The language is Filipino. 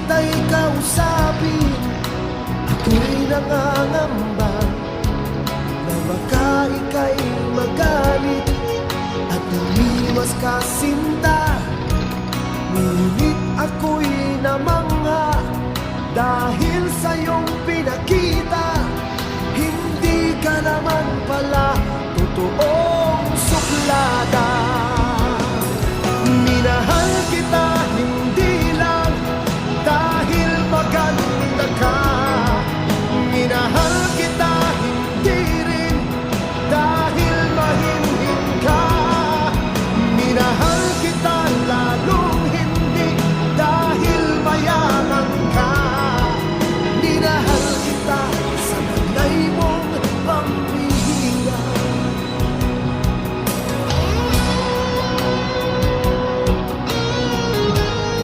kita'y kausapin, ako'y nangangamba na baka ika'y magalit at umiwas ka, sinta. Ngunit ako'y namangha dahil sa iyong pinakita, hindi ka naman pala totoo.